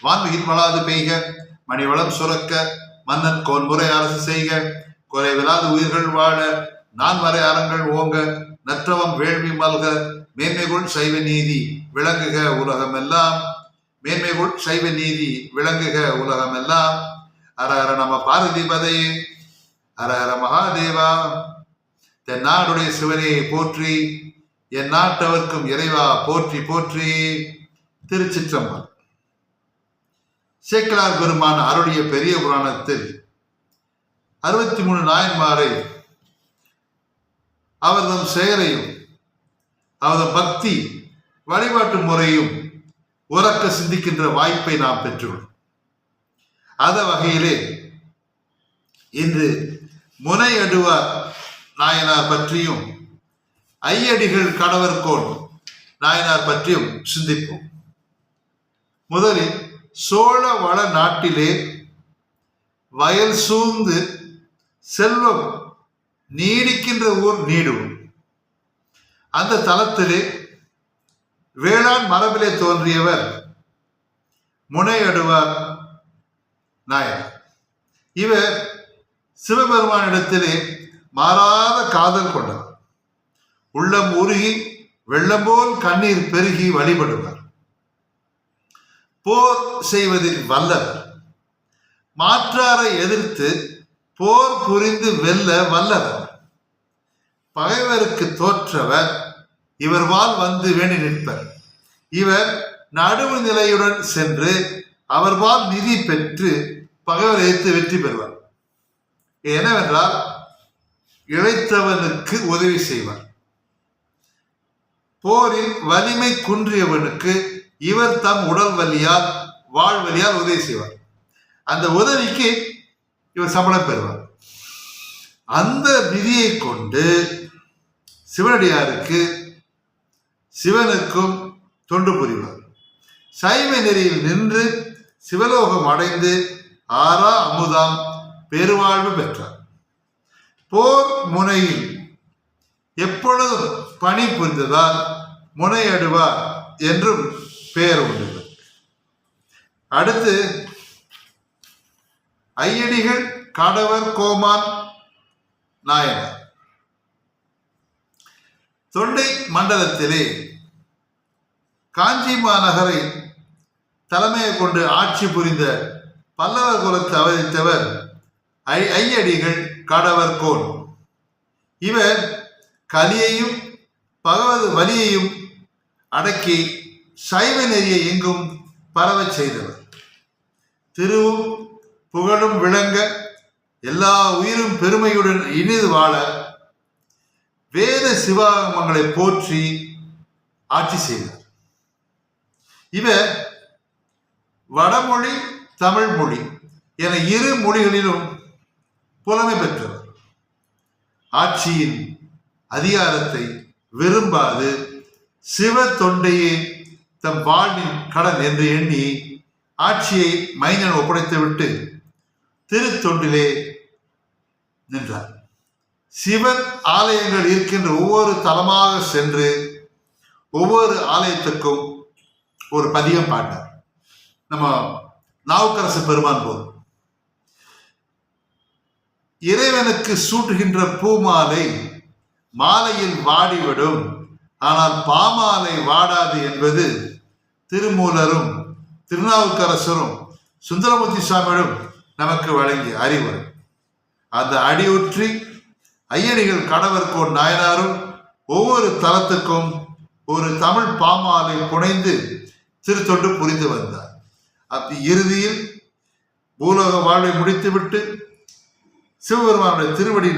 வான்மிகில் வளாது பெய்க, மணிவளம் சுரக்க, மன்னன் கோன்முறை அரசு செய்க, குறைவிலாது உயிர்கள் வாழ, நான் வரை அறங்கள் ஓங்க, நற்றவம் வேள்வி மல்க, மேன்மைகுள் சைவ நீதி விளங்குக உலகமெல்லாம், மேன்மைகுள் சைவ நீதி விளங்குக உலகமெல்லாம். ஹர ஹர நம பார்வதிபதையே, ஹர ஹர மகாதேவா. தென்னாடுடைய சிவனே போற்றி, என் நாட்டவர்க்கும் இறைவா போற்றி போற்றி. திருச்சிற்றம்பலம். சேக்கிழார் பெருமான் அருளிய பெரிய புராணத்தில் 63 நாயன்மாரை அவர்தம் செயலையும் அவரது பக்தி வழிபாட்டு முறையும் உறக்க சிந்திக்கின்ற வாய்ப்பை நாம் பெற்றுள்ளோம். அந்த வகையிலே இன்று முனையடுவார் நாயனார் பற்றியும் ஐயடிகள் கடவர்கோன் நாயனார் பற்றியும் சிந்திப்போம். முதலில் சோழ வள நாட்டிலே வயல் சூழ்ந்து செல்வம் நீடிக்கின்ற ஊர் நீடும். அந்த தலத்திலே வேளாண் மரபிலே தோன்றியவர் முனையடுவார் நாயனார். இவர் சிவபெருமானிடத்திலே மாறாத காதல் கொண்டவர். உள்ளம் உருகி வெள்ளம் போல் கண்ணீர் பெருகி வழிபடுவார். போர் செய்வதில் வல்லவர். மாற்றாரை எதிர்த்து போர் புரிந்து வெல்ல வல்லவர். பகைவருக்கு தோற்றவர் இவர் வால் வந்து வேண்டி நிற்பர். இவர் நடுவு நிலையுடன் சென்று அவர் வால் நிதி பெற்று பகைவர் எதிர்த்து வெற்றி பெறுவார். என்னவென்றால் இழைத்தவனுக்கு உதவி செய்வார். போரில் வலிமை குன்றியவனுக்கு இவர் தம் உடல் வலியால் வாழ்வலியால் உதவி செய்வார். அந்த உதவிக்கு இவர் சம்பளம் பெறுவார். அந்த நிதியை கொண்டு சிவனடியாருக்கு சிவனுக்கும் தொண்டு புரிவார். சைவ நெறியில் நின்று சிவலோகம் அடைந்து ஆறா அமுதாம் பெருவாழ்வு பெற்றார். போர் முனையில் எப்பொழுதும் பணி புரிந்ததால் முனையடுவார் என்றும் பெயர் உண்டு. அடுத்து ஐயடிகள் கடவர் கோமான் நாயனார். தொண்டை மண்டலத்திலே காஞ்சி மாநகரை தலைமையை கொண்டு ஆட்சி புரிந்த பல்லவர் குலத்தை அவதரித்தவர் ஐயடிகள் கடவர் கோன். இவர் கலியையும் பகவது வலியையும் அடக்கி சைவ நெறியை எங்கும் பரவச் செய்தவர். திருவும் புகழும் விளங்க, எல்லா உயிரும் பெருமையுடன் இனிது வாழ வேத சிவாகமங்களை போற்றி ஆட்சி செய்தார். இவர் வடமொழி தமிழ் மொழி என இரு மொழிகளிலும் புலமை பெற்றவர். ஆட்சியின் அதிகாரத்தை விரும்பாது சிவ தொண்டையே தம் வாழ்வின் கடன் என்று எண்ணி ஆட்சியை மைந்தன் ஒப்படைத்துவிட்டு திருத்தொண்டிலே நின்றார். சிவன் ஆலயங்கள் இருக்கின்ற ஒவ்வொரு தலமாக சென்று ஒவ்வொரு ஆலயத்துக்கும் ஒரு பதிகம் பாட்டார். நம்ம நாவுக்கரசு பெருமான் போதும் இறைவனுக்கு சூட்டுகின்ற பூமாலை மாலையில் வாடிவிடும், ஆனால் பாமாலை வாடாது என்பது திருமூலரும் திருநாவுக்கரசரும் சுந்தரமூர்த்தி சுவாமியும் நமக்கு வழங்கிய அறிவுரை. அந்த அடியுற்றி ஐயடிகள் கடவர்கோன் நாயனாரும் ஒவ்வொரு தலத்துக்கும் ஒரு தமிழ் பாமாலை புனைந்து திருத்தொண்டு புரிந்து வந்தார். அப்படி இறுதியில் பூலோக வாழ்வை முடித்துவிட்டு சிவபெருமானுடைய திருவடி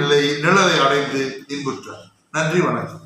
நிழலை அடைந்து இன்புற்றார். நன்றி, வணக்கம்.